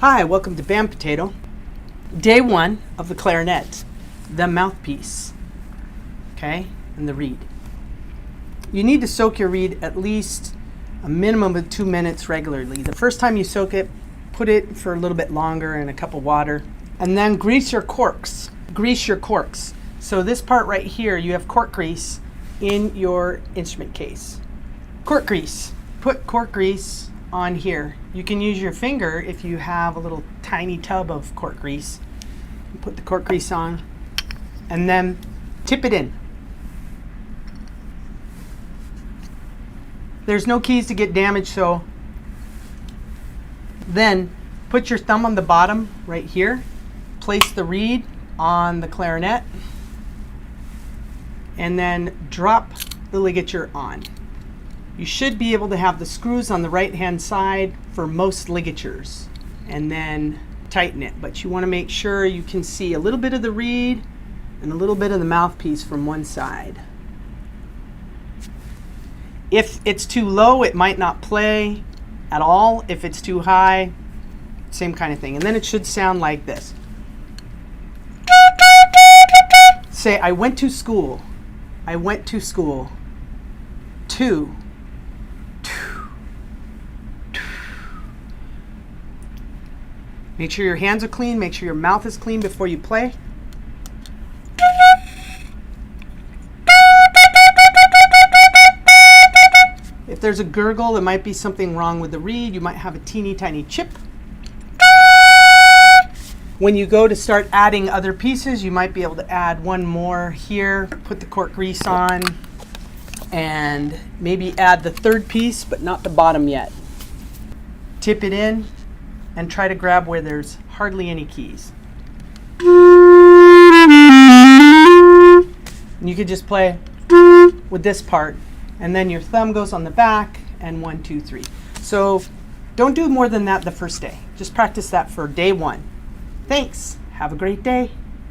Hi, welcome to Bam Potato. Day one of the clarinet, the mouthpiece, okay, and the reed. You need to soak your reed at least a minimum of 2 minutes regularly. The first time you soak it, put it for a little bit longer in a cup of water, and then grease your corks. Grease your corks. So this part right here, you have cork grease in your instrument case. Cork grease. Put cork grease on here. You can use your finger if you have a little tiny tub of cork grease. Put the cork grease on and then tip it in. There's no keys to get damaged, so then put your thumb on the bottom right here. Place the reed on the clarinet and then drop the ligature on. You should be able to have the screws on the right hand side for most ligatures and then tighten it, but you want to make sure you can see a little bit of the reed and a little bit of the mouthpiece from one side. If it's too low, it might not play at all. If it's too high, same kind of thing. And then it should sound like this. Say, I went to school. I went to school. Two. Make sure your hands are clean. Make sure your mouth is clean before you play. If there's a gurgle, it might be something wrong with the reed. You might have a teeny tiny chip. When you go to start adding other pieces, you might be able to add one more here. Put the cork grease on and maybe add the third piece, but not the bottom yet. Tip it in and try to grab where there's hardly any keys. And you could just play with this part, and then your thumb goes on the back, and 1, 2, 3. So don't do more than that the first day. Just practice that for day one. Thanks. Have a great day.